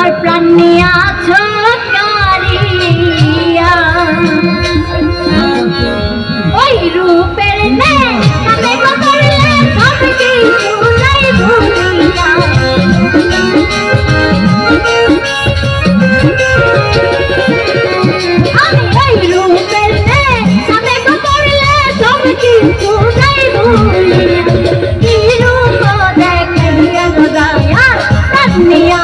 আমার প্রাণ নিয়ে আছো কারিয়া ওই রূপের নে আমি করলে সব কিছু নাই ভুলিয়া আমি ওই রূপের নে আমি করলে সব কিছু নাই ভুলিয়া কি রূপ দেখাইয়া গয়া প্রাণ নিয়ে